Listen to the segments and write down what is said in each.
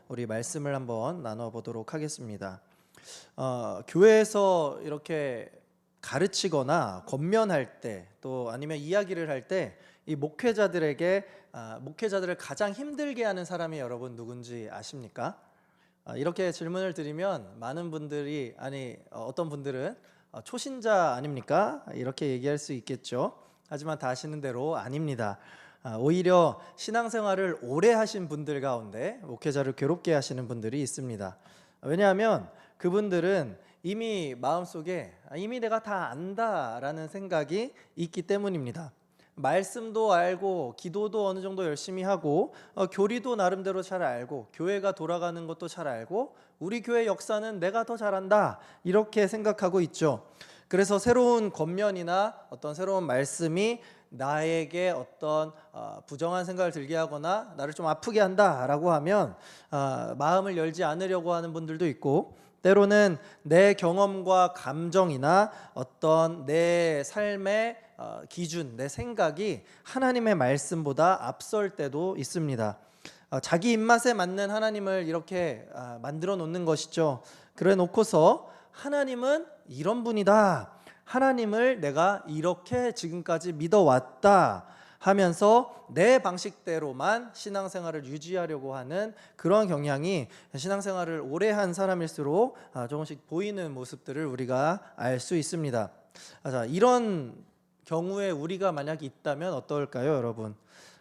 우리 말씀을 한번 나눠보도록 하겠습니다. 교회에서 이렇게 가르치거나 권면할 때, 또 아니면 이야기를 할 때 이 목회자들을 가장 힘들게 하는 사람이 여러분 누군지 아십니까? 이렇게 질문을 드리면 많은 분들이 어떤 분들은 초신자 아닙니까? 이렇게 얘기할 수 있겠죠. 하지만 다 아시는 대로 아닙니다. 오히려 신앙생활을 오래 하신 분들 가운데 목회자를 괴롭게 하시는 분들이 있습니다. 왜냐하면 그분들은 이미 마음속에 이미 내가 다 안다라는 생각이 있기 때문입니다. 말씀도 알고 기도도 어느 정도 열심히 하고 교리도 나름대로 잘 알고 교회가 돌아가는 것도 잘 알고 우리 교회 역사는 내가 더 잘한다 이렇게 생각하고 있죠. 그래서 새로운 권면이나 어떤 새로운 말씀이 나에게 어떤 부정한 생각을 들게 하거나 나를 좀 아프게 한다라고 하면 마음을 열지 않으려고 하는 분들도 있고, 때로는 내 경험과 감정이나 어떤 내 삶의 기준, 내 생각이 하나님의 말씀보다 앞설 때도 있습니다. 자기 입맛에 맞는 하나님을 이렇게 만들어 놓는 것이죠. 그래 놓고서 하나님은 이런 분이다, 하나님을 내가 이렇게 지금까지 믿어왔다 하면서 내 방식대로만 신앙생활을 유지하려고 하는 그런 경향이 신앙생활을 오래 한 사람일수록 조금씩 보이는 모습들을 우리가 알 수 있습니다. 자, 이런 경우에 우리가 만약에 있다면 어떨까요, 여러분?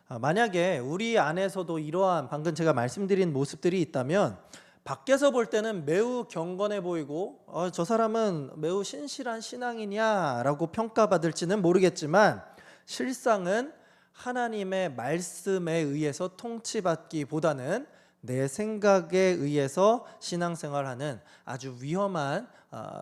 만약에 우리 안에서도 이러한 방금 제가 말씀드린 모습들이 있다면 밖에서 볼 때는 매우 경건해 보이고 저 사람은 매우 신실한 신앙이냐라고 평가받을지는 모르겠지만 실상은 하나님의 말씀에 의해서 통치받기보다는 내 생각에 의해서 신앙생활하는 아주 위험한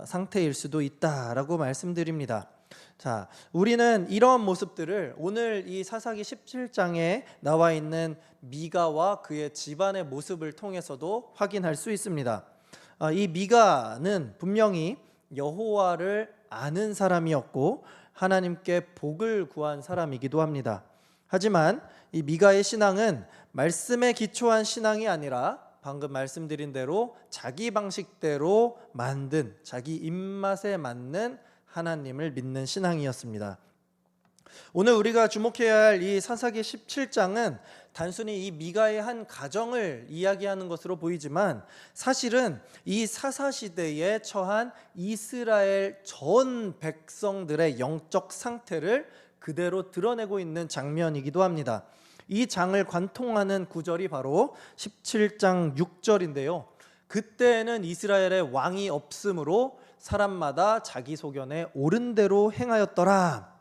상태일 수도 있다라고 말씀드립니다. 자, 우리는 이런 모습들을 오늘 이 사사기 17장에 나와 있는 미가와 그의 집안의 모습을 통해서도 확인할 수 있습니다. 이 미가는 분명히 여호와를 아는 사람이었고 하나님께 복을 구한 사람이기도 합니다. 하지만 이 미가의 신앙은 말씀에 기초한 신앙이 아니라 방금 말씀드린 대로 자기 방식대로 만든 자기 입맛에 맞는 하나님을 믿는 신앙이었습니다. 오늘 우리가 주목해야 할 이 사사기 17장은 단순히 이 미가의 한 가정을 이야기하는 것으로 보이지만 사실은 이 사사시대에 처한 이스라엘 전 백성들의 영적 상태를 그대로 드러내고 있는 장면이기도 합니다. 이 장을 관통하는 구절이 바로 17장 6절인데요. 그때는 이스라엘의 왕이 없으므로 사람마다 자기 소견에 옳은 대로 행하였더라.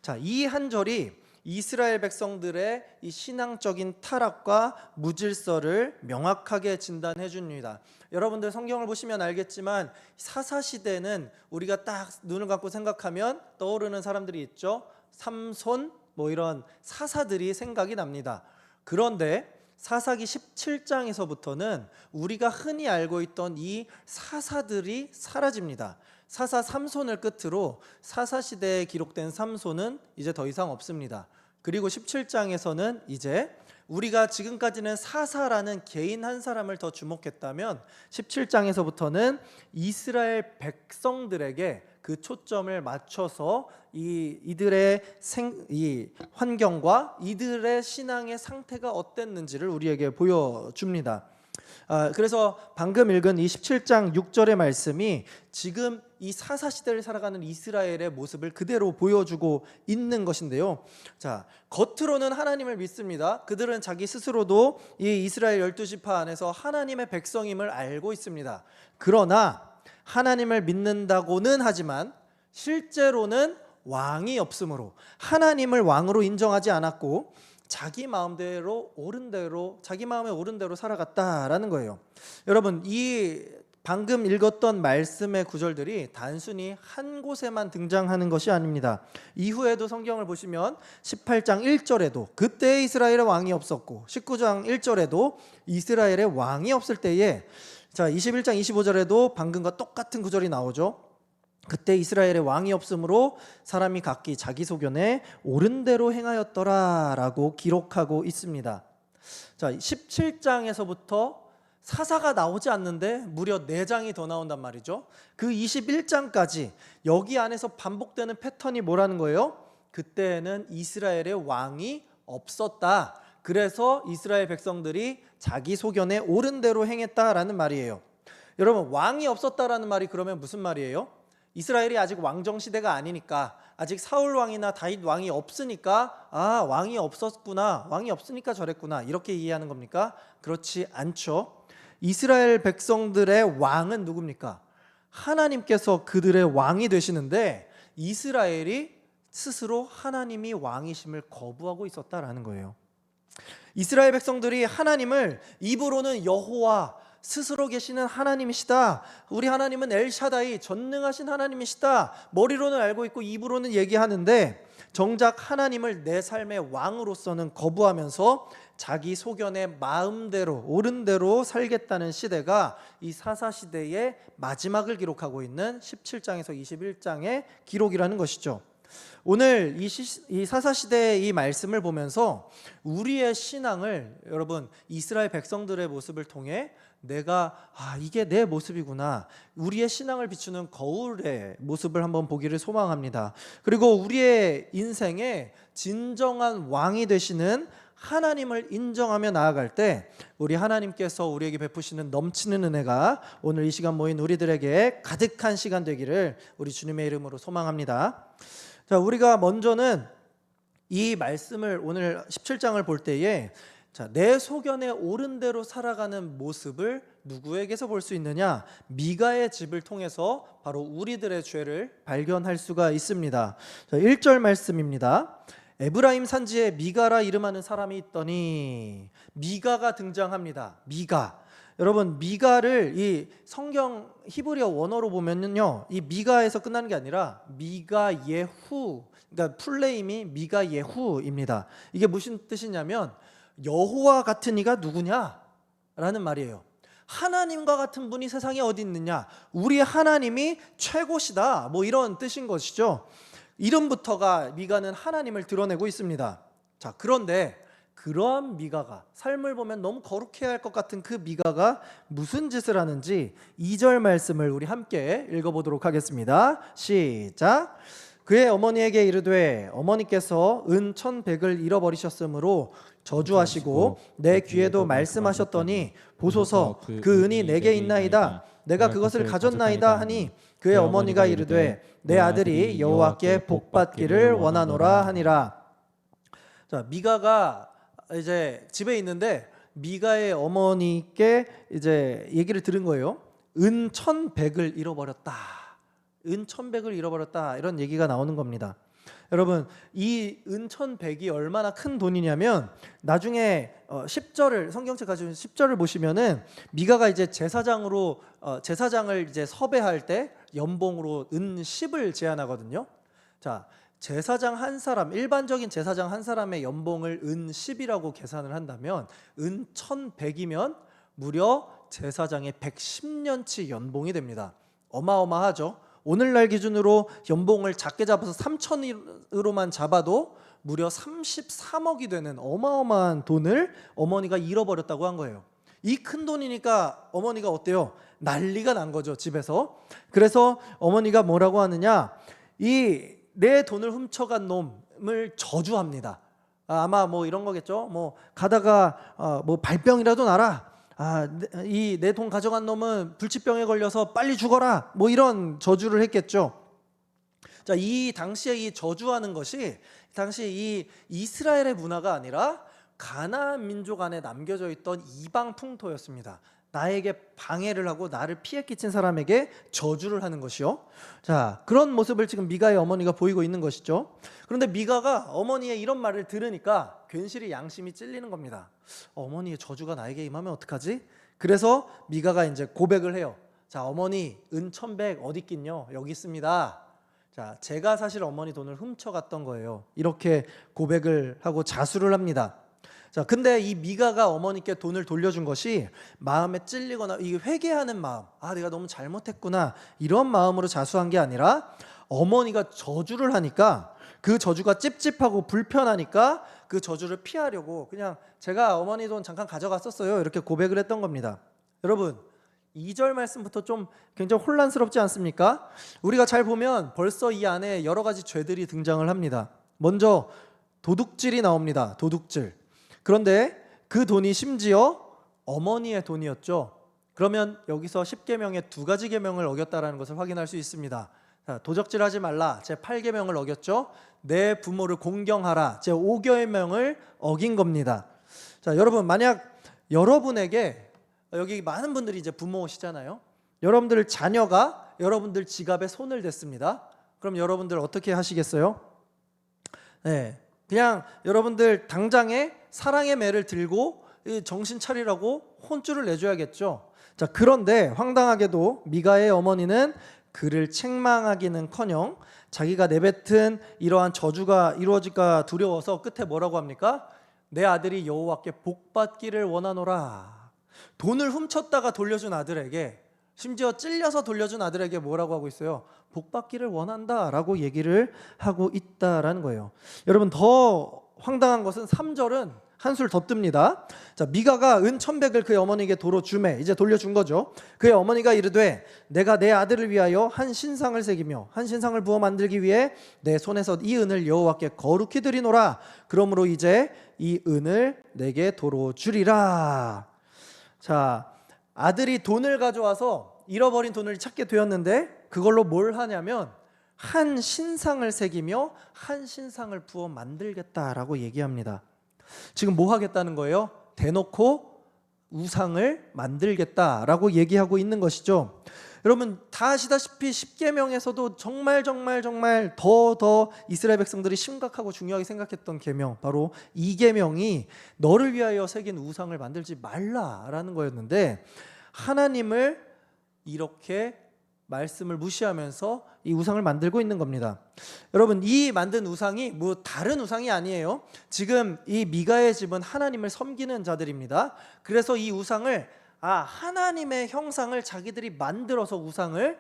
자, 이 한 절이 이스라엘 백성들의 이 신앙적인 타락과 무질서를 명확하게 진단해 줍니다. 여러분들 성경을 보시면 알겠지만 사사시대는 우리가 딱 눈을 감고 생각하면 떠오르는 사람들이 있죠. 삼손 이런 사사들이 생각이 납니다. 그런데 사사기 17장에서부터는 우리가 흔히 알고 있던 이 사사들이 사라집니다. 사사 삼손을 끝으로 사사시대에 기록된 삼손은 이제 더 이상 없습니다. 그리고 17장에서는 이제 우리가 지금까지는 사사라는 개인 한 사람을 더 주목했다면 17장에서부터는 이스라엘 백성들에게 그 초점을 맞춰서 이들의 이 환경과 이들의 신앙의 상태가 어땠는지를 우리에게 보여줍니다. 그래서 방금 읽은 이 17장 6절의 말씀이 지금 이 사사시대를 살아가는 이스라엘의 모습을 그대로 보여주고 있는 것인데요. 자, 겉으로는 하나님을 믿습니다. 그들은 자기 스스로도 이 이스라엘 12지파 안에서 하나님의 백성임을 알고 있습니다. 그러나 하나님을 믿는다고는 하지만 실제로는 왕이 없으므로 하나님을 왕으로 인정하지 않았고 자기 마음대로 옳은 대로 자기 마음에 옳은 대로 살아갔다라는 거예요. 여러분, 이 방금 읽었던 말씀의 구절들이 단순히 한 곳에만 등장하는 것이 아닙니다. 이후에도 성경을 보시면 18장 1절에도 그때 이스라엘의 왕이 없었고 19장 1절에도 이스라엘의 왕이 없을 때에 21장 25절에도 방금과 똑같은 구절이 나오죠. 그때 이스라엘의 왕이 없으므로 사람이 각기 자기 소견에 옳은 대로 행하였더라라고 기록하고 있습니다. 자, 17장에서부터 사사가 나오지 않는데 무려 4장이 더 나온단 말이죠. 그 21장까지 여기 안에서 반복되는 패턴이 뭐라는 거예요? 그때는 이스라엘의 왕이 없었다. 그래서 이스라엘 백성들이 자기 소견에 옳은 대로 행했다라는 말이에요. 여러분, 왕이 없었다라는 말이 그러면 무슨 말이에요? 이스라엘이 아직 왕정 시대가 아니니까, 아직 사울 왕이나 다윗 왕이 없으니까, 아, 왕이 없었구나, 왕이 없으니까 저랬구나, 이렇게 이해하는 겁니까? 그렇지 않죠. 이스라엘 백성들의 왕은 누굽니까? 하나님께서 그들의 왕이 되시는데 이스라엘이 스스로 하나님이 왕이심을 거부하고 있었다라는 거예요. 이스라엘 백성들이 하나님을 입으로는 여호와, 스스로 계시는 하나님이시다, 우리 하나님은 엘샤다이, 전능하신 하나님이시다, 머리로는 알고 있고 입으로는 얘기하는데 정작 하나님을 내 삶의 왕으로서는 거부하면서 자기 소견의 마음대로 옳은 대로 살겠다는 시대가 이 사사시대의 마지막을 기록하고 있는 17장에서 21장의 기록이라는 것이죠. 오늘 이 사사시대의 이 말씀을 보면서 우리의 신앙을, 여러분, 이스라엘 백성들의 모습을 통해 내가 이게 내 모습이구나, 우리의 신앙을 비추는 거울의 모습을 한번 보기를 소망합니다. 그리고 우리의 인생에 진정한 왕이 되시는 하나님을 인정하며 나아갈 때 우리 하나님께서 우리에게 베푸시는 넘치는 은혜가 오늘 이 시간 모인 우리들에게 가득한 시간 되기를 우리 주님의 이름으로 소망합니다. 자, 우리가 먼저는 이 말씀을, 오늘 17장을 볼 때에 내 소견에 옳은 대로 살아가는 모습을 누구에게서 볼 수 있느냐? 미가의 집을 통해서 바로 우리들의 죄를 발견할 수가 있습니다. 자, 1절 말씀입니다. 에브라임 산지에 미가라 이름하는 사람이 있더니, 미가가 등장합니다. 미가. 여러분, 미가를 이 성경 히브리어 원어로 보면요, 이 미가에서 끝나는 게 아니라 미가 예후, 그러니까 풀네임이 미가 예후입니다. 이게 무슨 뜻이냐면 여호와 같은 이가 누구냐? 라는 말이에요. 하나님과 같은 분이 세상에 어디 있느냐? 우리 하나님이 최고시다, 뭐 이런 뜻인 것이죠. 이름부터가 미가는 하나님을 드러내고 있습니다. 자, 그런데 그러한 미가가, 삶을 보면 너무 거룩해야 할 것 같은 그 미가가 무슨 짓을 하는지 2절 말씀을 우리 함께 읽어보도록 하겠습니다. 시작. 그의 어머니에게 이르되, 어머니께서 은 1,100을 잃어버리셨으므로 저주하시고 내 귀에도 말씀하셨더니 보소서, 그 은이 내게 있나이다, 내가 그것을 가졌나이다 하니, 그의 어머니가 이르되, 내 아들이 여호와께 복받기를 원하노라 하니라. 자, 미가가 이제 집에 있는데 미가의 어머니께 이제 얘기를 들은 거예요. 은 1,100을 잃어버렸다, 은 1,100을 잃어버렸다, 이런 얘기가 나오는 겁니다. 여러분, 이 은 1,100이 얼마나 큰 돈이냐면 나중에 10절을, 성경책 가지고 10절을 보시면은 미가가 이제 제사장을 이제 섭외할 때 연봉으로 은 10을 제안하거든요. 자, 제사장 한 사람, 일반적인 제사장 한 사람의 연봉을 은 10이라고 계산을 한다면 은 1,100이면 무려 제사장의 110년치 연봉이 됩니다. 어마어마하죠. 오늘날 기준으로 연봉을 작게 잡아서 3,000으로만 잡아도 무려 33억이 되는 어마어마한 돈을 어머니가 잃어버렸다고 한 거예요. 이 큰 돈이니까 어머니가 어때요? 난리가 난 거죠, 집에서. 그래서 어머니가 뭐라고 하느냐, 이 내 돈을 훔쳐간 놈을 저주합니다. 아마 뭐 이런 거겠죠. 뭐 가다가 뭐 발병이라도 나라, 이 내 돈 가져간 놈은 불치병에 걸려서 빨리 죽어라, 뭐 이런 저주를 했겠죠. 자, 이 당시에 이 저주하는 것이 당시 이 이스라엘의 문화가 아니라 가나안 민족 안에 남겨져 있던 이방 풍토였습니다. 나에게 방해를 하고 나를 피해 끼친 사람에게 저주를 하는 것이요. 자, 그런 모습을 지금 미가의 어머니가 보이고 있는 것이죠. 그런데 미가가 어머니의 이런 말을 들으니까 괜시리 양심이 찔리는 겁니다. 어머니의 저주가 나에게 임하면 어떡하지? 그래서 미가가 이제 고백을 해요. 자, 어머니, 은 1,100 어디 있긴요? 여기 있습니다. 자, 제가 사실 어머니 돈을 훔쳐갔던 거예요. 이렇게 고백을 하고 자수를 합니다. 자, 근데 이 미가가 어머니께 돈을 돌려준 것이 마음에 찔리거나 이 회개하는 마음, 내가 너무 잘못했구나, 이런 마음으로 자수한 게 아니라 어머니가 저주를 하니까 그 저주가 찝찝하고 불편하니까 그 저주를 피하려고 그냥 제가 어머니 돈 잠깐 가져갔었어요, 이렇게 고백을 했던 겁니다. 여러분 2절 말씀부터 좀 굉장히 혼란스럽지 않습니까? 우리가 잘 보면 벌써 이 안에 여러 가지 죄들이 등장을 합니다. 먼저 도둑질이 나옵니다. 도둑질. 그런데 그 돈이 심지어 어머니의 돈이었죠. 그러면 여기서 10계명의 두 가지 계명을 어겼다라는 것을 확인할 수 있습니다. 자, 도적질하지 말라 제 8계명을 어겼죠. 내 부모를 공경하라 제 5계명을 어긴 겁니다. 자, 여러분 만약 여러분에게 여기 많은 분들이 이제 부모시잖아요. 여러분들 자녀가 여러분들 지갑에 손을 댔습니다. 그럼 여러분들 어떻게 하시겠어요? 네, 그냥 여러분들 당장에 사랑의 매를 들고 정신 차리라고 혼쭐을 내줘야겠죠. 자, 그런데 황당하게도 미가의 어머니는 그를 책망하기는커녕 자기가 내뱉은 이러한 저주가 이루어질까 두려워서 끝에 뭐라고 합니까? 내 아들이 여호와께 복받기를 원하노라. 돈을 훔쳤다가 돌려준 아들에게, 심지어 찔려서 돌려준 아들에게 뭐라고 하고 있어요? 복받기를 원한다라고 얘기를 하고 있다라는 거예요. 여러분 더 황당한 것은 3절은 한술 더 뜹니다. 자, 미가가 은 1,100을 그의 어머니에게 도로 주매, 이제 돌려준 거죠. 그의 어머니가 이르되 내가 내 아들을 위하여 한 신상을 새기며 한 신상을 부어 만들기 위해 내 손에서 이 은을 여호와께 거룩히 드리노라. 그러므로 이제 이 은을 내게 도로 주리라. 자, 아들이 돈을 가져와서 잃어버린 돈을 찾게 되었는데 그걸로 뭘 하냐면 한 신상을 새기며 한 신상을 부어 만들겠다라고 얘기합니다. 지금 뭐 하겠다는 거예요? 대놓고 우상을 만들겠다라고 얘기하고 있는 것이죠. 여러분 다 아시다시피 10계명에서도 정말 더 이스라엘 백성들이 심각하고 중요하게 생각했던 계명, 바로 2계명이 너를 위하여 새긴 우상을 만들지 말라라는 거였는데, 하나님을 이렇게 말씀을 무시하면서 이 우상을 만들고 있는 겁니다. 여러분 이 만든 우상이 뭐 다른 우상이 아니에요. 지금 이 미가의 집은 하나님을 섬기는 자들입니다. 그래서 이 우상을 하나님의 형상을 자기들이 만들어서 우상을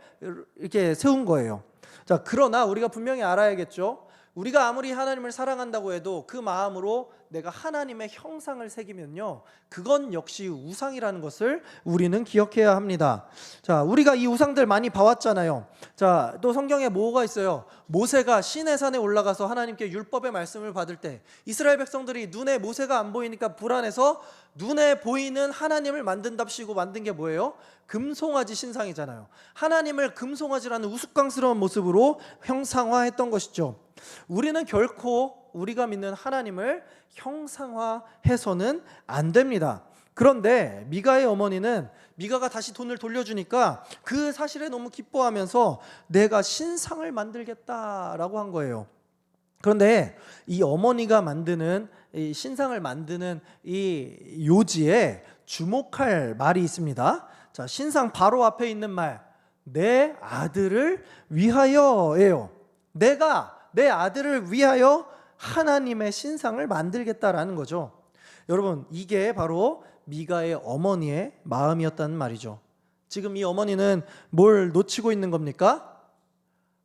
이렇게 세운 거예요. 자, 그러나 우리가 분명히 알아야겠죠. 우리가 아무리 하나님을 사랑한다고 해도 그 마음으로 내가 하나님의 형상을 새기면요, 그건 역시 우상이라는 것을 우리는 기억해야 합니다. 자, 우리가 이 우상들 많이 봐왔잖아요. 자, 또 성경에 뭐가 있어요? 모세가 시내산에 올라가서 하나님께 율법의 말씀을 받을 때 이스라엘 백성들이 눈에 모세가 안 보이니까 불안해서 눈에 보이는 하나님을 만든답시고 만든 게 뭐예요? 금송아지 신상이잖아요. 하나님을 금송아지라는 우스꽝스러운 모습으로 형상화했던 것이죠. 우리는 결코 우리가 믿는 하나님을 형상화해서는 안 됩니다. 그런데 미가의 어머니는 미가가 다시 돈을 돌려주니까 그 사실에 너무 기뻐하면서 내가 신상을 만들겠다라고 한 거예요. 그런데 이 어머니가 만드는 이 신상을 만드는 이 요지에 주목할 말이 있습니다. 자, 신상 바로 앞에 있는 말, 내 아들을 위하여예요. 내가 내 아들을 위하여 하나님의 신상을 만들겠다라는 거죠. 여러분 이게 바로 미가의 어머니의 마음이었다는 말이죠. 지금 이 어머니는 뭘 놓치고 있는 겁니까?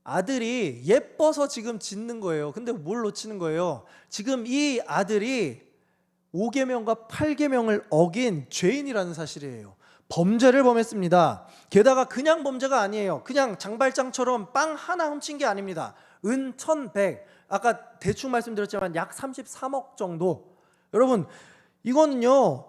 아들이 예뻐서 지금 짓는 거예요. 근데 뭘 놓치는 거예요? 지금 이 아들이 5계명과 8계명을 어긴 죄인이라는 사실이에요. 범죄를 범했습니다. 게다가 그냥 범죄가 아니에요. 그냥 장발장처럼 빵 하나 훔친 게 아닙니다. 은 1,100, 아까 대충 말씀드렸지만 약 33억 정도. 여러분 이거는요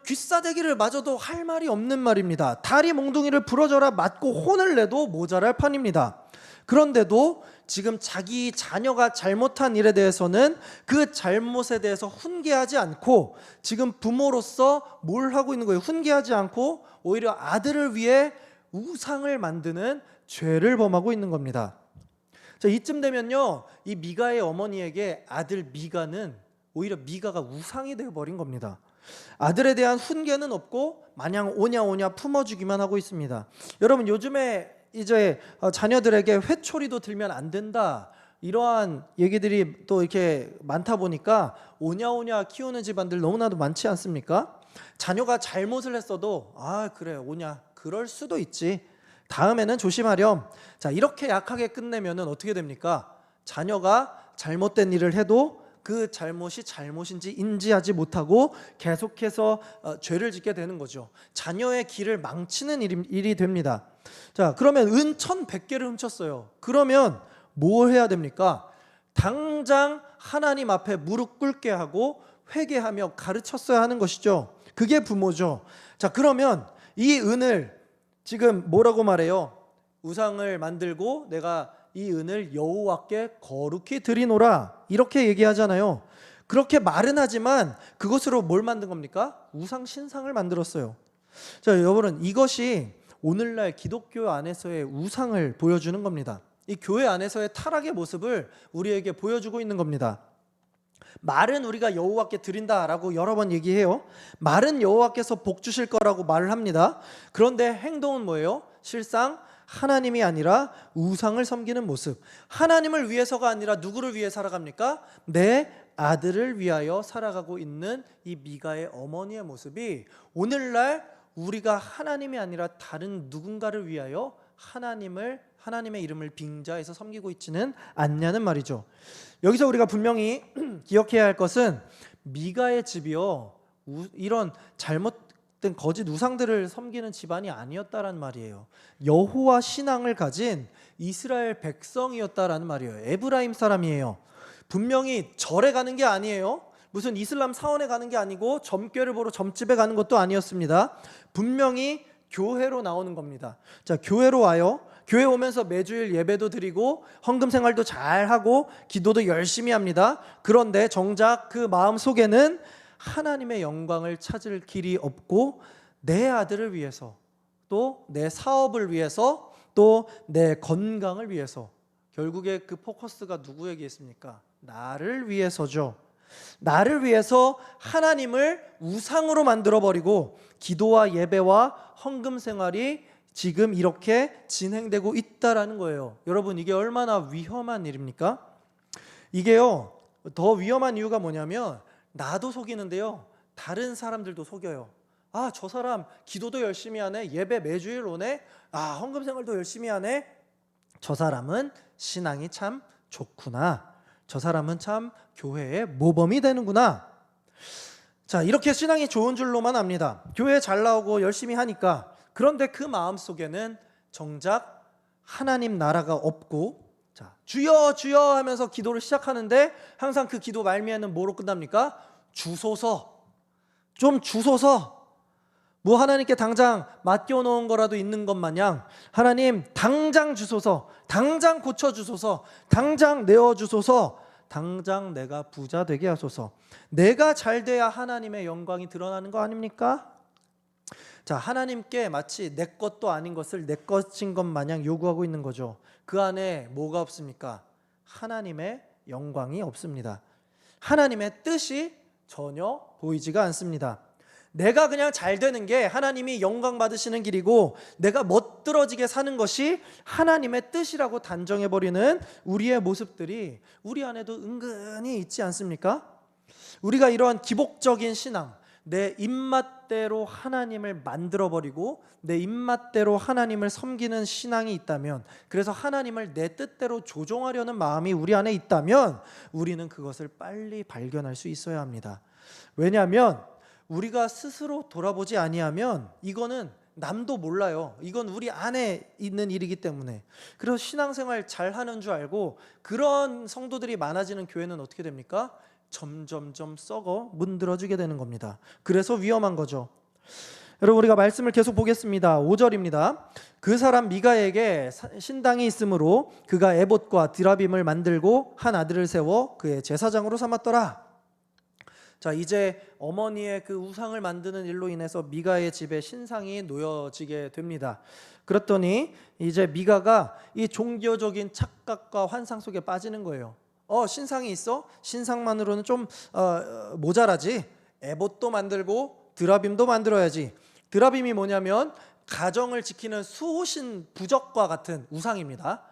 귀싸대기를 맞아도 할 말이 없는 말입니다. 다리 몽둥이를 부러져라 맞고 혼을 내도 모자랄 판입니다. 그런데도 지금 자기 자녀가 잘못한 일에 대해서는 그 잘못에 대해서 훈계하지 않고 지금 부모로서 뭘 하고 있는 거예요? 훈계하지 않고 오히려 아들을 위해 우상을 만드는 죄를 범하고 있는 겁니다. 자, 이쯤 되면요 이 미가의 어머니에게 아들 미가는 오히려 미가가 우상이 되어버린 겁니다. 아들에 대한 훈계는 없고 마냥 오냐 품어주기만 하고 있습니다. 여러분 요즘에 이제 자녀들에게 회초리도 들면 안 된다 이러한 얘기들이 또 이렇게 많다 보니까 오냐 키우는 집안들 너무나도 많지 않습니까? 자녀가 잘못을 했어도 그래 오냐 그럴 수도 있지, 다음에는 조심하렴. 자, 이렇게 약하게 끝내면은 어떻게 됩니까? 자녀가 잘못된 일을 해도 그 잘못이 잘못인지 인지하지 못하고 계속해서 죄를 짓게 되는 거죠. 자녀의 길을 망치는 일이 됩니다. 자, 그러면 은 1,100개를 훔쳤어요. 그러면 뭘 해야 됩니까? 당장 하나님 앞에 무릎 꿇게 하고 회개하며 가르쳤어야 하는 것이죠. 그게 부모죠. 자, 그러면 이 은을 지금 뭐라고 말해요? 우상을 만들고 내가 이 은을 여호와께 거룩히 드리노라, 이렇게 얘기하잖아요. 그렇게 말은 하지만 그것으로 뭘 만든 겁니까? 우상 신상을 만들었어요. 자, 여러분, 이것이 오늘날 기독교 안에서의 우상을 보여주는 겁니다. 이 교회 안에서의 타락의 모습을 우리에게 보여주고 있는 겁니다. 말은 우리가 여호와께 드린다라고 여러 번 얘기해요. 말은 여호와께서 복 주실 거라고 말을 합니다. 그런데 행동은 뭐예요? 실상 하나님이 아니라 우상을 섬기는 모습. 하나님을 위해서가 아니라 누구를 위해 살아갑니까? 내 아들을 위하여 살아가고 있는 이 미가의 어머니의 모습이 오늘날 우리가 하나님이 아니라 다른 누군가를 위하여 하나님의 이름을 빙자해서 섬기고 있지는 않냐는 말이죠. 여기서 우리가 분명히 기억해야 할 것은 미가의 집이요, 이런 잘못된 거짓 우상들을 섬기는 집안이 아니었다라는 말이에요. 여호와 신앙을 가진 이스라엘 백성이었다라는 말이에요. 에브라임 사람이에요. 분명히 절에 가는 게 아니에요. 무슨 이슬람 사원에 가는 게 아니고 점괘를 보러 점집에 가는 것도 아니었습니다. 분명히 교회로 나오는 겁니다. 자, 교회로 와요. 교회 오면서 매주일 예배도 드리고 헌금 생활도 잘 하고 기도도 열심히 합니다. 그런데 정작 그 마음 속에는 하나님의 영광을 찾을 길이 없고 내 아들을 위해서, 또 내 사업을 위해서, 또 내 건강을 위해서, 결국에 그 포커스가 누구에게 있습니까? 나를 위해서죠. 나를 위해서 하나님을 우상으로 만들어버리고 기도와 예배와 헌금 생활이 지금 이렇게 진행되고 있다라는 거예요. 여러분, 이게 얼마나 위험한 일입니까? 이게요, 더 위험한 이유가 뭐냐면 나도 속이는데요, 다른 사람들도 속여요. 아, 저 사람 기도도 열심히 하네, 예배 매주일 오네, 아, 헌금 생활도 열심히 하네, 저 사람은 신앙이 참 좋구나, 저 사람은 참 교회의 모범이 되는구나. 자, 이렇게 신앙이 좋은 줄로만 압니다. 교회 잘 나오고 열심히 하니까. 그런데 그 마음속에는 정작 하나님 나라가 없고, 자, 주여 주여 하면서 기도를 시작하는데 항상 그 기도 말미에는 뭐로 끝납니까? 주소서, 좀 주소서. 뭐 하나님께 당장 맡겨놓은 거라도 있는 것 마냥 하나님 당장 주소서, 당장 고쳐주소서, 당장 내어주소서, 당장 내가 부자 되게 하소서. 내가 잘 돼야 하나님의 영광이 드러나는 거 아닙니까? 자, 하나님께 마치 내 것도 아닌 것을 내 것인 것 마냥 요구하고 있는 거죠. 그 안에 뭐가 없습니까? 하나님의 영광이 없습니다. 하나님의 뜻이 전혀 보이지가 않습니다. 내가 그냥 잘 되는 게 하나님이 영광 받으시는 길이고 내가 멋들어지게 사는 것이 하나님의 뜻이라고 단정해버리는 우리의 모습들이 우리 안에도 은근히 있지 않습니까? 우리가 이러한 기복적인 신앙, 내 입맛대로 하나님을 만들어버리고 내 입맛대로 하나님을 섬기는 신앙이 있다면, 그래서 하나님을 내 뜻대로 조종하려는 마음이 우리 안에 있다면 우리는 그것을 빨리 발견할 수 있어야 합니다. 왜냐하면 우리가 스스로 돌아보지 아니하면 이거는 남도 몰라요. 이건 우리 안에 있는 일이기 때문에. 그래서 신앙생활 잘하는 줄 알고 그런 성도들이 많아지는 교회는 어떻게 됩니까? 점점점 썩어 문드러지게 되는 겁니다. 그래서 위험한 거죠. 여러분, 우리가 말씀을 계속 보겠습니다. 5절입니다. 그 사람 미가에게 신당이 있으므로 그가 에봇과 드라빔을 만들고 한 아들을 세워 그의 제사장으로 삼았더라. 자, 이제 어머니의 그 우상을 만드는 일로 인해서 미가의 집에 신상이 놓여지게 됩니다. 그랬더니 이제 미가가 이 종교적인 착각과 환상 속에 빠지는 거예요. 신상이 있어? 신상만으로는 좀 모자라지. 에봇도 만들고 드라빔도 만들어야지. 드라빔이 뭐냐면 가정을 지키는 수호신 부적과 같은 우상입니다.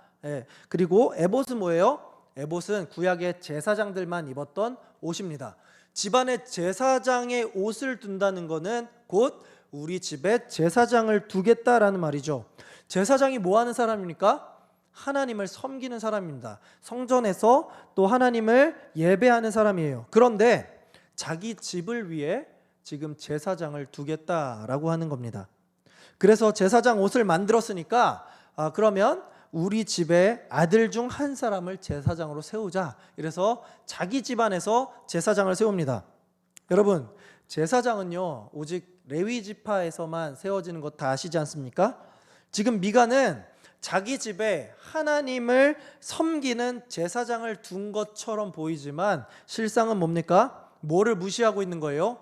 그리고 에봇은 뭐예요? 에봇은 구약의 제사장들만 입었던 옷입니다. 집안에 제사장의 옷을 둔다는 것은 곧 우리 집에 제사장을 두겠다라는 말이죠. 제사장이 뭐 하는 사람입니까? 하나님을 섬기는 사람입니다. 성전에서 또 하나님을 예배하는 사람이에요. 그런데 자기 집을 위해 지금 제사장을 두겠다라고 하는 겁니다. 그래서 제사장 옷을 만들었으니까 그러면 우리 집에 아들 중 한 사람을 제사장으로 세우자. 이래서 자기 집안에서 제사장을 세웁니다. 여러분, 제사장은요 오직 레위 지파에서만 세워지는 것 다 아시지 않습니까? 지금 미가는 자기 집에 하나님을 섬기는 제사장을 둔 것처럼 보이지만 실상은 뭡니까? 뭐를 무시하고 있는 거예요?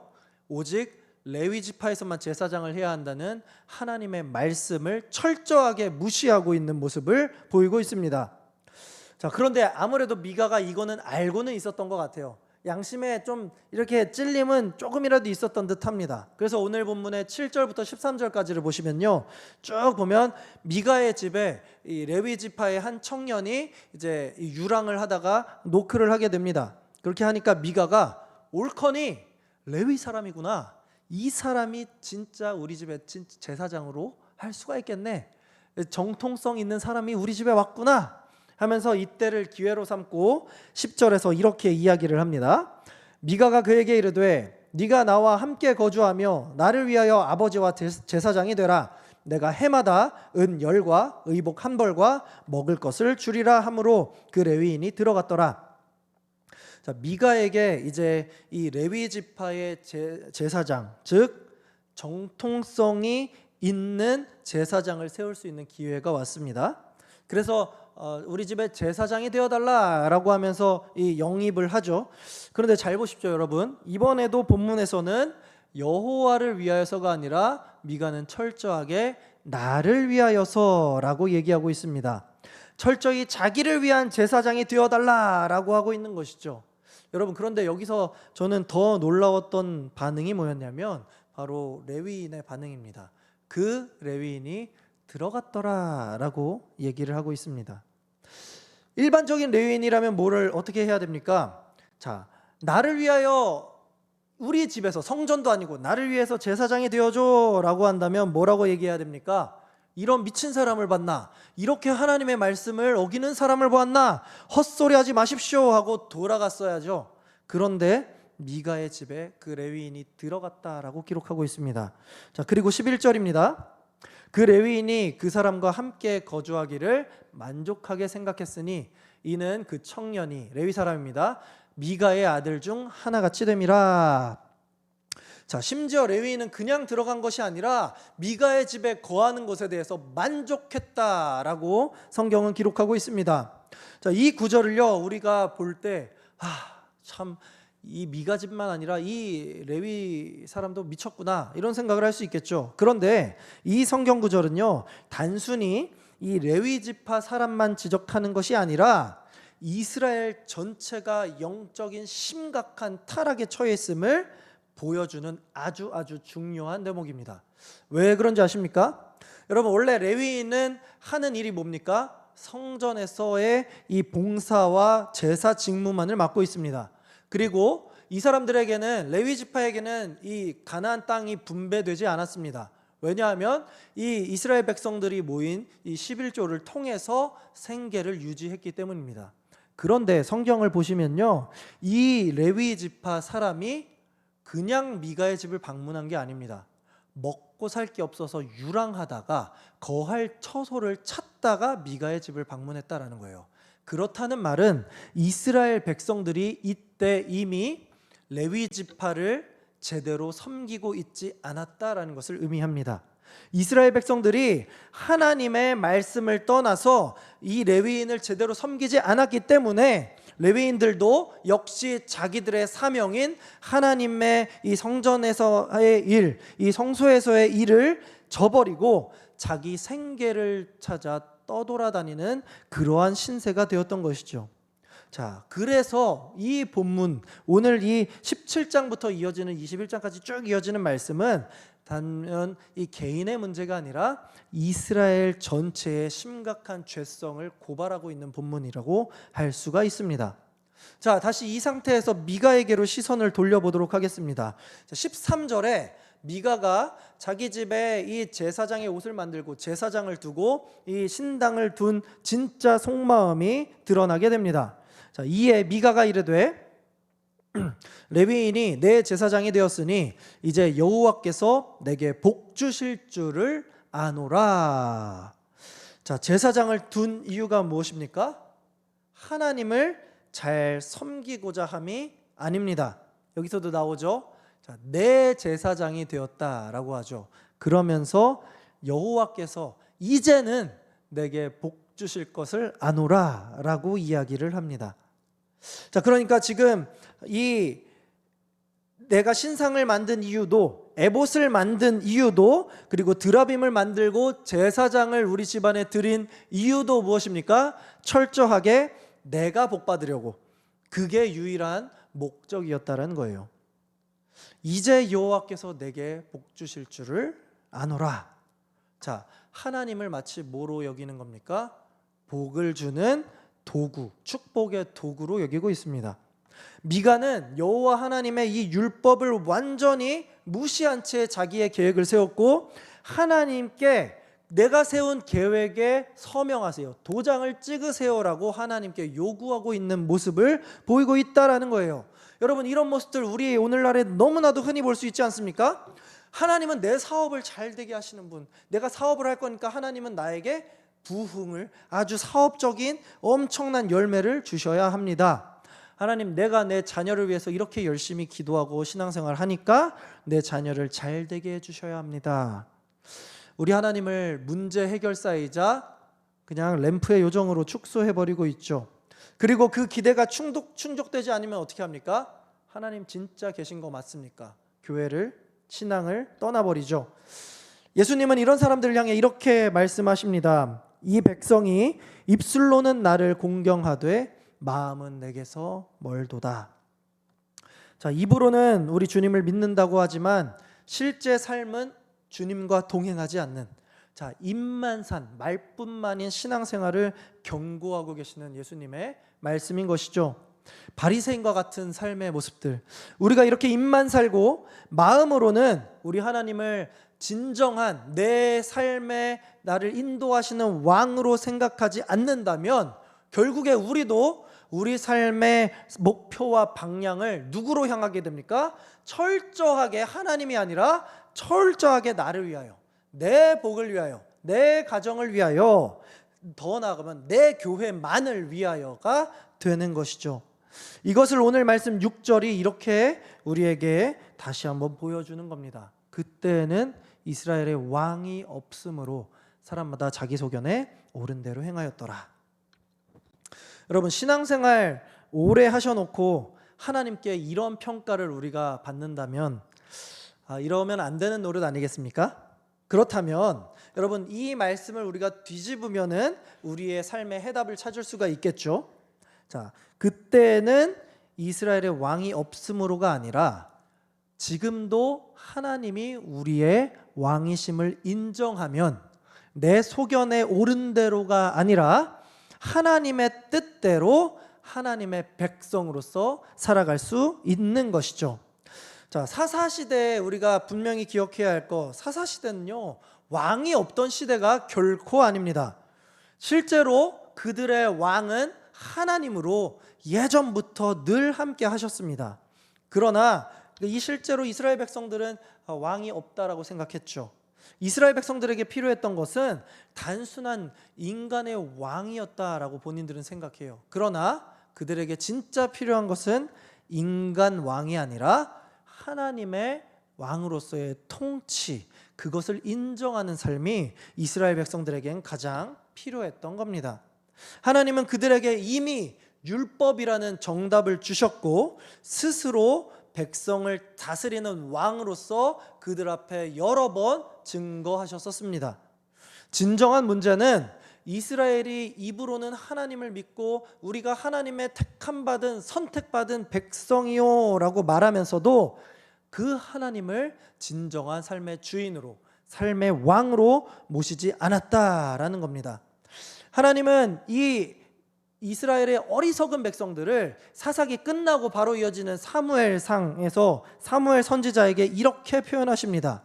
오직 레위 지파에서만 제사장을 해야 한다는 하나님의 말씀을 철저하게 무시하고 있는 모습을 보이고 있습니다. 자, 그런데 아무래도 미가가 이거는 알고는 있었던 것 같아요. 양심에 좀 이렇게 찔림은 조금이라도 있었던 듯합니다. 그래서 오늘 본문의 7절부터 13절까지를 보시면요, 쭉 보면 미가의 집에 이 레위 지파의 한 청년이 이제 유랑을 하다가 노크를 하게 됩니다. 그렇게 하니까 미가가 옳거니 레위 사람이구나, 이 사람이 진짜 우리 집에 제사장으로 할 수가 있겠네, 정통성 있는 사람이 우리 집에 왔구나 하면서 이때를 기회로 삼고 10절에서 이렇게 이야기를 합니다. 미가가 그에게 이르되 네가 나와 함께 거주하며 나를 위하여 아버지와 제사장이 되라. 내가 해마다 은 10과 의복 1벌과 먹을 것을 주리라 하므로 그 레위인이 들어갔더라. 자, 미가에게 이제 이 레위 지파의 제사장, 즉 정통성이 있는 제사장을 세울 수 있는 기회가 왔습니다. 그래서 우리 집에 제사장이 되어달라라고 하면서 이 영입을 하죠. 그런데 잘 보십시오, 여러분. 이번에도 본문에서는 여호와를 위하여서가 아니라 미가는 철저하게 나를 위하여서라고 얘기하고 있습니다. 철저히 자기를 위한 제사장이 되어달라라고 하고 있는 것이죠. 여러분, 그런데 여기서 저는 더 놀라웠던 반응이 뭐였냐면 바로 레위인의 반응입니다. 그 레위인이 들어갔더라라고 얘기를 하고 있습니다. 일반적인 레위인이라면 뭐를 어떻게 해야 됩니까? 자, 나를 위하여 우리 집에서, 성전도 아니고 나를 위해서 제사장이 되어줘 라고 한다면 뭐라고 얘기해야 됩니까? 이런 미친 사람을 봤나? 이렇게 하나님의 말씀을 어기는 사람을 보았나? 헛소리하지 마십시오 하고 돌아갔어야죠. 그런데 미가의 집에 그 레위인이 들어갔다라고 기록하고 있습니다. 자, 그리고 11절입니다. 그 레위인이 그 사람과 함께 거주하기를 만족하게 생각했으니 이는 그 청년이, 레위 사람입니다, 미가의 아들 중 하나같이 됨이라. 자, 심지어 레위인은 그냥 들어간 것이 아니라 미가의 집에 거하는 것에 대해서 만족했다라고 성경은 기록하고 있습니다. 자, 이 구절을요 우리가 볼 때 참 이 미가 집만 아니라 이 레위 사람도 미쳤구나 이런 생각을 할 수 있겠죠. 그런데 이 성경 구절은요 단순히 이 레위 지파 사람만 지적하는 것이 아니라 이스라엘 전체가 영적인 심각한 타락에 처해 있음을 보여주는 아주 중요한 대목입니다. 왜 그런지 아십니까? 여러분, 원래 레위인은 하는 일이 뭡니까? 성전에서의 이 봉사와 제사 직무만을 맡고 있습니다. 그리고 이 사람들에게는, 레위 지파에게는 이 가나안 땅이 분배되지 않았습니다. 왜냐하면 이 이스라엘 백성들이 모인 이 11조를 통해서 생계를 유지했기 때문입니다. 그런데 성경을 보시면요, 이 레위 지파 사람이 그냥 미가의 집을 방문한 게 아닙니다. 먹고 살 게 없어서 유랑하다가 거할 처소를 찾다가 미가의 집을 방문했다라는 거예요. 그렇다는 말은 이스라엘 백성들이 이때 이미 레위 지파를 제대로 섬기고 있지 않았다라는 것을 의미합니다. 이스라엘 백성들이 하나님의 말씀을 떠나서 이 레위인을 제대로 섬기지 않았기 때문에 레위인들도 역시 자기들의 사명인 하나님의 이 성전에서의 일, 이 성소에서의 일을 저버리고 자기 생계를 찾아 떠돌아다니는 그러한 신세가 되었던 것이죠. 자, 그래서 이 본문, 오늘 이 17장부터 이어지는 21장까지 쭉 이어지는 말씀은 단연 이 개인의 문제가 아니라 이스라엘 전체의 심각한 죄성을 고발하고 있는 본문이라고 할 수가 있습니다. 자, 다시 이 상태에서 미가에게로 시선을 돌려보도록 하겠습니다. 13절에 미가가 자기 집에 이 제사장의 옷을 만들고 제사장을 두고 이 신당을 둔 진짜 속마음이 드러나게 됩니다. 자, 이에 미가가 이르되 레위인이 내 제사장이 되었으니 이제 여호와께서 내게 복 주실 줄을 아노라. 자, 제사장을 둔 이유가 무엇입니까? 하나님을 잘 섬기고자 함이 아닙니다. 여기서도 나오죠. 자, 내 제사장이 되었다라고 하죠. 그러면서 여호와께서 이제는 내게 복 주실 것을 아노라라고 이야기를 합니다. 자, 그러니까 지금 이 내가 신상을 만든 이유도, 에봇을 만든 이유도, 그리고 드라빔을 만들고 제사장을 우리 집안에 드린 이유도 무엇입니까? 철저하게 내가 복 받으려고. 그게 유일한 목적이었다는 거예요. 이제 여호와께서 내게 복 주실 줄을 아노라. 자, 하나님을 마치 뭐로 여기는 겁니까? 복을 주는 도구, 축복의 도구로 여기고 있습니다. 미가는 여호와 하나님의 이 율법을 완전히 무시한 채 자기의 계획을 세웠고, 하나님께 내가 세운 계획에 서명하세요, 도장을 찍으세요라고 하나님께 요구하고 있는 모습을 보이고 있다라는 거예요. 여러분, 이런 모습들 우리 오늘날에 너무나도 흔히 볼 수 있지 않습니까? 하나님은 내 사업을 잘 되게 하시는 분, 내가 사업을 할 거니까 하나님은 나에게 부흥을, 아주 사업적인 엄청난 열매를 주셔야 합니다. 하나님, 내가 내 자녀를 위해서 이렇게 열심히 기도하고 신앙생활 하니까 내 자녀를 잘 되게 해주셔야 합니다. 우리 하나님을 문제 해결사이자 그냥 램프의 요정으로 축소해버리고 있죠. 그리고 그 기대가 충족되지 않으면 어떻게 합니까? 하나님 진짜 계신 거 맞습니까? 교회를, 신앙을 떠나버리죠. 예수님은 이런 사람들을 향해 이렇게 말씀하십니다. 이 백성이 입술로는 나를 공경하되 마음은 내게서 멀도다. 자, 입으로는 우리 주님을 믿는다고 하지만 실제 삶은 주님과 동행하지 않는, 자, 입만 산 말뿐만인 신앙생활을 경고하고 계시는 예수님의 말씀인 것이죠. 바리새인과 같은 삶의 모습들, 우리가 이렇게 입만 살고 마음으로는 우리 하나님을 진정한 내 삶에 나를 인도하시는 왕으로 생각하지 않는다면 결국에 우리도 우리 삶의 목표와 방향을 누구로 향하게 됩니까? 철저하게 하나님이 아니라 철저하게 나를 위하여, 내 복을 위하여, 내 가정을 위하여, 더 나아가면 내 교회만을 위하여가 되는 것이죠. 이것을 오늘 말씀 6절이 이렇게 우리에게 다시 한번 보여주는 겁니다. 그때는 이스라엘의 왕이 없으므로 사람마다 자기 소견에 옳은 대로 행하였더라. 여러분, 신앙생활 오래 하셔놓고 하나님께 이런 평가를 우리가 받는다면 이러면 안 되는 노릇 아니겠습니까? 그렇다면 여러분, 이 말씀을 우리가 뒤집으면은 우리의 삶의 해답을 찾을 수가 있겠죠. 자, 그때는 이스라엘의 왕이 없음으로가 아니라 지금도 하나님이 우리의 왕이심을 인정하면 내 소견에 옳은 대로가 아니라 하나님의 뜻대로 하나님의 백성으로서 살아갈 수 있는 것이죠. 자, 사사시대에 우리가 분명히 기억해야 할 거, 사사시대는요, 왕이 없던 시대가 결코 아닙니다. 실제로 그들의 왕은 하나님으로 예전부터 늘 함께 하셨습니다. 그러나 이 실제로 이스라엘 백성들은 왕이 없다라고 생각했죠. 이스라엘 백성들에게 필요했던 것은 단순한 인간의 왕이었다라고 본인들은 생각해요. 그러나 그들에게 진짜 필요한 것은 인간 왕이 아니라 하나님의 왕으로서의 통치, 그것을 인정하는 삶이 이스라엘 백성들에겐 가장 필요했던 겁니다. 하나님은 그들에게 이미 율법이라는 정답을 주셨고 스스로 백성을 다스리는 왕으로서 그들 앞에 여러 번 증거하셨었습니다. 진정한 문제는 이스라엘이 입으로는 하나님을 믿고 우리가 하나님의 택함받은 선택받은 백성이요 라고 말하면서도 그 하나님을 진정한 삶의 주인으로, 삶의 왕으로 모시지 않았다라는 겁니다. 하나님은 이 이스라엘의 어리석은 백성들을 사사기 끝나고 바로 이어지는 사무엘상에서 사무엘 선지자에게 이렇게 표현하십니다.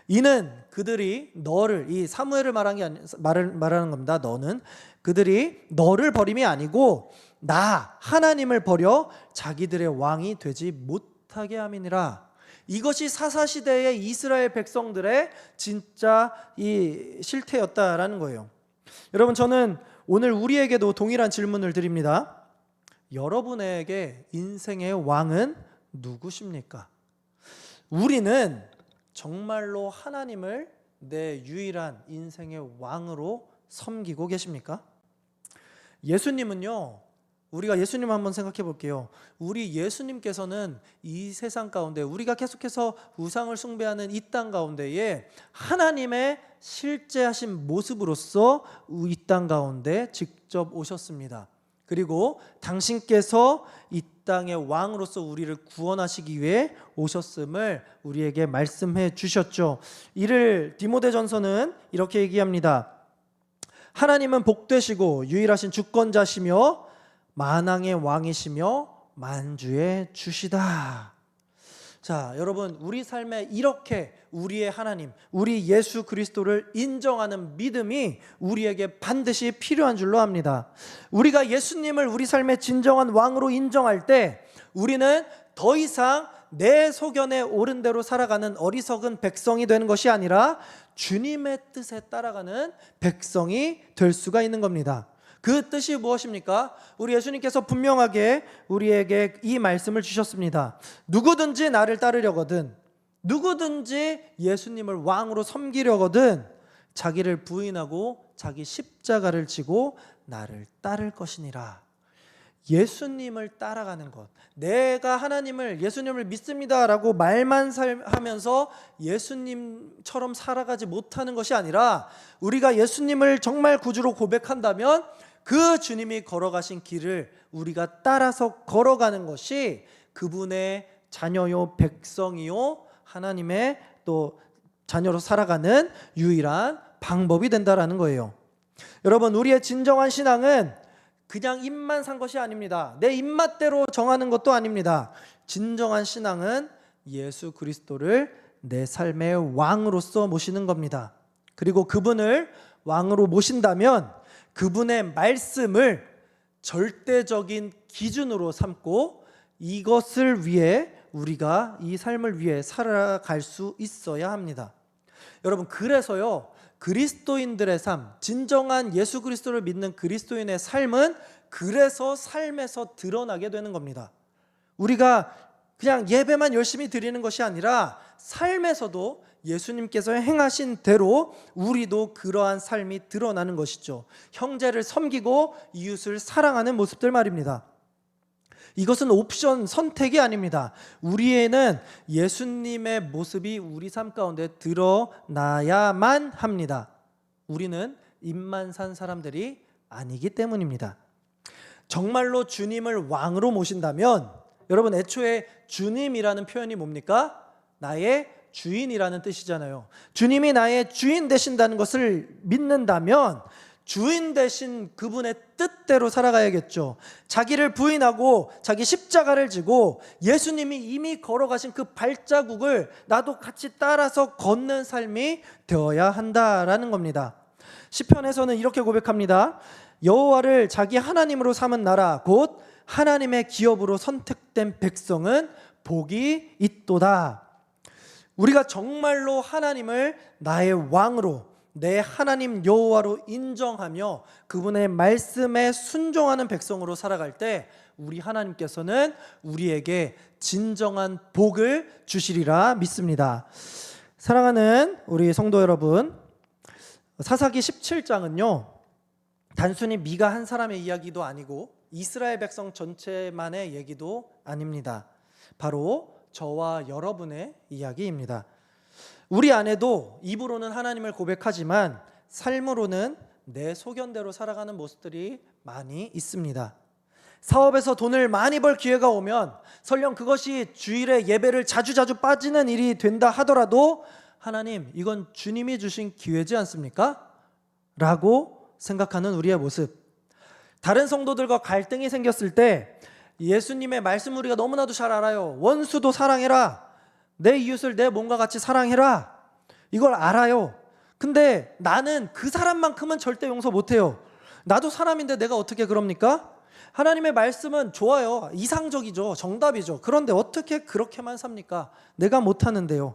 이는 그들이 너를, 이 사무엘을 말하는 겁니다. 너는 그들이 너를 버림이 아니고 나 하나님을 버려 자기들의 왕이 되지 못하게 함이니라. 이것이 사사시대의 이스라엘 백성들의 진짜 이 실태였다라는 거예요. 여러분, 저는 오늘 우리에게도 동일한 질문을 드립니다. 여러분에게 인생의 왕은 누구십니까? 우리는 정말로 하나님을 내 유일한 인생의 왕으로 섬기고 계십니까? 예수님은요, 우리가 예수님 한번 생각해 볼게요. 우리 예수님께서는 이 세상 가운데, 우리가 계속해서 우상을 숭배하는 이 땅 가운데에 하나님의 실제하신 모습으로서 이 땅 가운데 직접 오셨습니다. 그리고 당신께서 이 땅의 왕으로서 우리를 구원하시기 위해 오셨음을 우리에게 말씀해 주셨죠. 이를 디모데전서는 이렇게 얘기합니다. 하나님은 복되시고 유일하신 주권자시며 만왕의 왕이시며 만주의 주시다. 자, 여러분, 우리 삶에 이렇게 우리의 하나님, 우리 예수 그리스도를 인정하는 믿음이 우리에게 반드시 필요한 줄로 압니다. 우리가 예수님을 우리 삶의 진정한 왕으로 인정할 때 우리는 더 이상 내 소견에 옳은 대로 살아가는 어리석은 백성이 되는 것이 아니라 주님의 뜻에 따라가는 백성이 될 수가 있는 겁니다. 그 뜻이 무엇입니까? 우리 예수님께서 분명하게 우리에게 이 말씀을 주셨습니다. 누구든지 나를 따르려거든, 누구든지 예수님을 왕으로 섬기려거든 자기를 부인하고 자기 십자가를 지고 나를 따를 것이니라. 예수님을 따라가는 것, 내가 하나님을, 예수님을 믿습니다라고 말만 하면서 예수님처럼 살아가지 못하는 것이 아니라 우리가 예수님을 정말 구주로 고백한다면 그 주님이 걸어가신 길을 우리가 따라서 걸어가는 것이 그분의 자녀요 백성이요 하나님의 또 자녀로 살아가는 유일한 방법이 된다라는 거예요. 여러분, 우리의 진정한 신앙은 그냥 입만 산 것이 아닙니다. 내 입맛대로 정하는 것도 아닙니다. 진정한 신앙은 예수 그리스도를 내 삶의 왕으로서 모시는 겁니다. 그리고 그분을 왕으로 모신다면 그분의 말씀을 절대적인 기준으로 삼고 이것을 위해 우리가 이 삶을 위해 살아갈 수 있어야 합니다. 여러분, 그래서요, 그리스도인들의 삶, 진정한 예수 그리스도를 믿는 그리스도인의 삶은 그래서 삶에서 드러나게 되는 겁니다. 우리가 그냥 예배만 열심히 드리는 것이 아니라 삶에서도 예수님께서 행하신 대로 우리도 그러한 삶이 드러나는 것이죠. 형제를 섬기고 이웃을 사랑하는 모습들 말입니다. 이것은 옵션, 선택이 아닙니다. 우리에는 예수님의 모습이 우리 삶 가운데 드러나야만 합니다. 우리는 입만 산 사람들이 아니기 때문입니다. 정말로 주님을 왕으로 모신다면, 여러분, 애초에 주님이라는 표현이 뭡니까? 나의 주인이라는 뜻이잖아요. 주님이 나의 주인 되신다는 것을 믿는다면 주인 되신 그분의 뜻대로 살아가야겠죠. 자기를 부인하고 자기 십자가를 지고 예수님이 이미 걸어가신 그 발자국을 나도 같이 따라서 걷는 삶이 되어야 한다라는 겁니다. 시편에서는 이렇게 고백합니다. 여호와를 자기 하나님으로 삼은 나라 곧 하나님의 기업으로 선택된 백성은 복이 있도다. 우리가 정말로 하나님을 나의 왕으로, 내 하나님 여호와로 인정하며 그분의 말씀에 순종하는 백성으로 살아갈 때 우리 하나님께서는 우리에게 진정한 복을 주시리라 믿습니다. 사랑하는 우리 성도 여러분, 사사기 17장은요 단순히 미가 한 사람의 이야기도 아니고 이스라엘 백성 전체만의 얘기도 아닙니다. 바로 저와 여러분의 이야기입니다. 우리 안에도 입으로는 하나님을 고백하지만 삶으로는 내 소견대로 살아가는 모습들이 많이 있습니다. 사업에서 돈을 많이 벌 기회가 오면 설령 그것이 주일에 예배를 자주 빠지는 일이 된다 하더라도 하나님, 이건 주님이 주신 기회지 않습니까? 라고 생각하는 우리의 모습. 다른 성도들과 갈등이 생겼을 때 예수님의 말씀 우리가 너무나도 잘 알아요. 원수도 사랑해라. 내 이웃을 내 몸과 같이 사랑해라. 이걸 알아요. 근데 나는 그 사람만큼은 절대 용서 못해요. 나도 사람인데 내가 어떻게 그럽니까? 하나님의 말씀은 좋아요. 이상적이죠. 정답이죠. 그런데 어떻게 그렇게만 삽니까? 내가 못하는데요.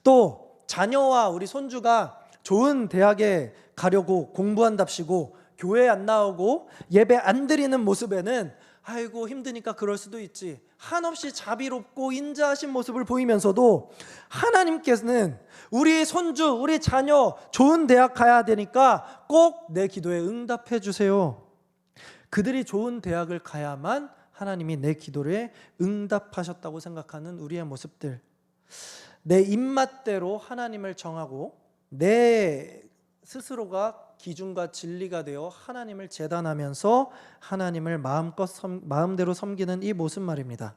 또 자녀와 우리 손주가 좋은 대학에 가려고 공부한답시고 교회 안 나오고 예배 안 드리는 모습에는 아이고 힘드니까 그럴 수도 있지, 한없이 자비롭고 인자하신 모습을 보이면서도 하나님께서는 우리 손주, 우리 자녀 좋은 대학 가야 되니까 꼭 내 기도에 응답해 주세요. 그들이 좋은 대학을 가야만 하나님이 내 기도에 응답하셨다고 생각하는 우리의 모습들, 내 입맛대로 하나님을 정하고 내 스스로가 기준과 진리가 되어 하나님을 재단하면서 하나님을 마음대로 섬기는 이 모습 말입니다.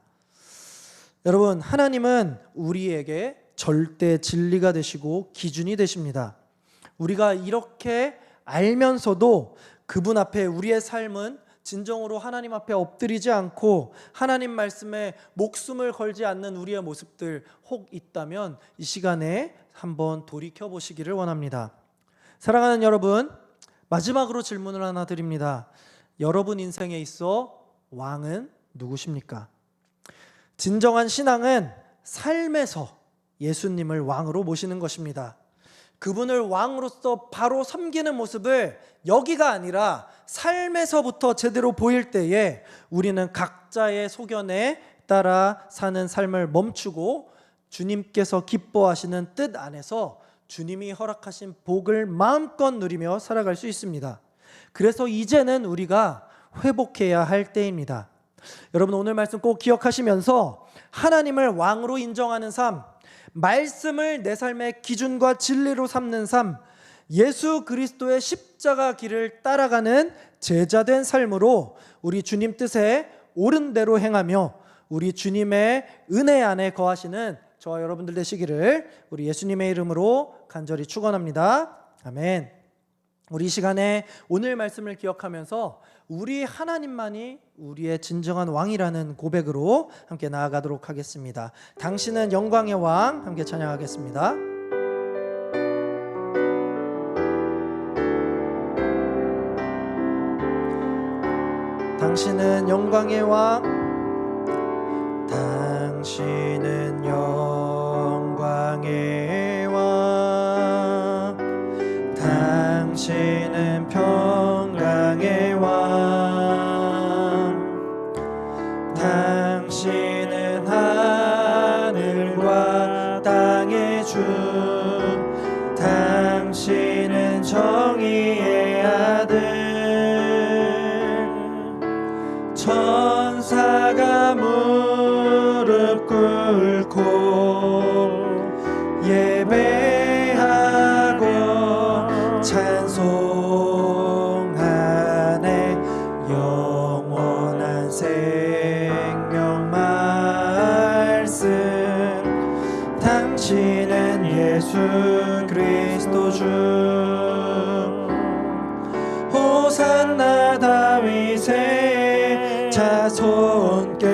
여러분, 하나님은 우리에게 절대 진리가 되시고 기준이 되십니다. 우리가 이렇게 알면서도 그분 앞에 우리의 삶은 진정으로 하나님 앞에 엎드리지 않고 하나님 말씀에 목숨을 걸지 않는 우리의 모습들 혹 있다면 이 시간에 한번 돌이켜 보시기를 원합니다. 사랑하는 여러분, 마지막으로 질문을 하나 드립니다. 여러분 인생에 있어 왕은 누구십니까? 진정한 신앙은 삶에서 예수님을 왕으로 모시는 것입니다. 그분을 왕으로서 바로 섬기는 모습을 여기가 아니라 삶에서부터 제대로 보일 때에 우리는 각자의 소견에 따라 사는 삶을 멈추고 주님께서 기뻐하시는 뜻 안에서 주님이 허락하신 복을 마음껏 누리며 살아갈 수 있습니다. 그래서 이제는 우리가 회복해야 할 때입니다. 여러분, 오늘 말씀 꼭 기억하시면서 하나님을 왕으로 인정하는 삶, 말씀을 내 삶의 기준과 진리로 삼는 삶, 예수 그리스도의 십자가 길을 따라가는 제자된 삶으로 우리 주님 뜻에 옳은 대로 행하며 우리 주님의 은혜 안에 거하시는 저와 여러분들 되시기를 우리 예수님의 이름으로 간절히 축원합니다. 아멘. 우리 이 시간에 오늘 말씀을 기억하면서 우리 하나님만이 우리의 진정한 왕이라는 고백으로 함께 나아가도록 하겠습니다. 당신은 영광의 왕, 함께 찬양하겠습니다. 당신은 영광의 왕, 당신은 영광의 왕, 당신은 평강의 왕, 당신은 하늘과 땅의 주, 당신은 정의의 아들, 천사가 무릎 꿇고 예배하고 찬송하네. 영원한 생명 말씀, 당신은 예수 그리스도 주. 호산나 다윗의 자손께,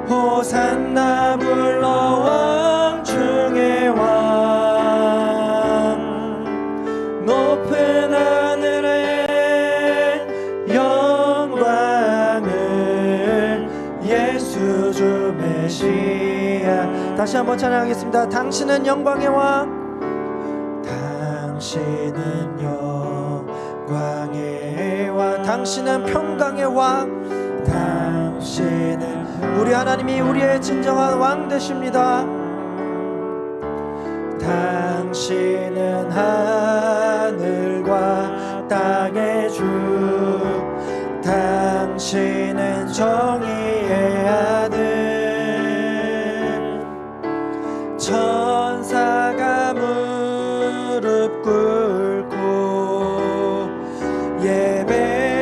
호산나 불러 왕 중의 왕, 높은 하늘에 영광을 예수 주 메시아. 다시 한번 찬양하겠습니다. 당신은 영광의 왕, 당신은 영광의 왕, 당신은 평강의 왕, 당신은 우리 하나님이 우리의 진정한 왕 되십니다. 당신은 하늘과 땅의 주, 당신은 정의의 아들, 천사가 무릎 꿇고 예배하고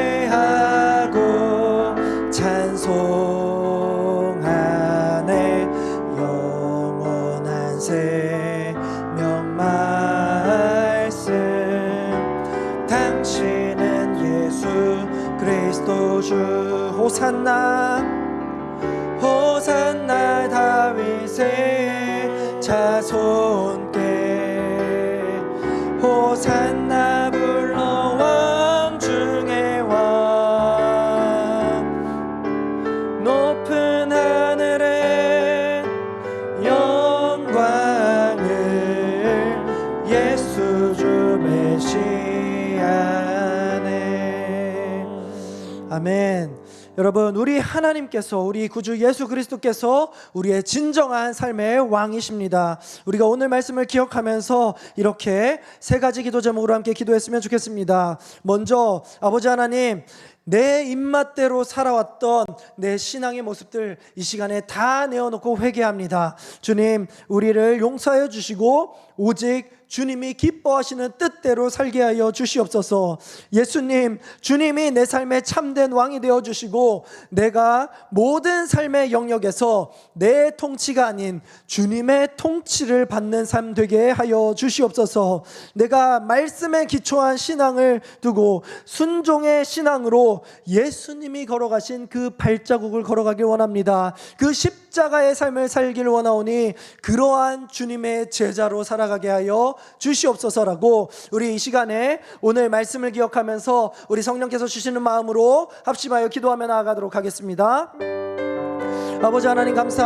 찬송하네. 영원한 생명 말씀, 당신은 예수 그리스도 주 호산나 호산나 다윗의 자손께 호산나 불러 왕 중의 왕 높은 하늘에 영광을 예수 주 메시아네. 아멘. 여러분, 우리 하나님께서, 우리 구주 예수 그리스도께서 우리의 진정한 삶의 왕이십니다. 우리가 오늘 말씀을 기억하면서 이렇게 세 가지 기도 제목으로 함께 기도했으면 좋겠습니다. 먼저, 아버지 하나님, 내 입맛대로 살아왔던 내 신앙의 모습들 이 시간에 다 내어놓고 회개합니다. 주님, 우리를 용서하여 주시고 오직 주님이 기뻐하시는 뜻대로 살게 하여 주시옵소서. 예수님, 주님이 내 삶의 참된 왕이 되어주시고 내가 모든 삶의 영역에서 내 통치가 아닌 주님의 통치를 받는 삶 되게 하여 주시옵소서. 내가 말씀에 기초한 신앙을 두고 순종의 신앙으로 예수님이 걸어가신 그 발자국을 걸어가길 원합니다. 그 십자가의 삶을 살길 원하오니 그러한 주님의 제자로 살아가게 하여 주시옵소서라고 우리 이 시간에 오늘 말씀을 기억하면서 우리 성령께서 주시는 마음으로 합심하여 기도하며 나아가도록 하겠습니다. 아버지 하나님 감사합니다.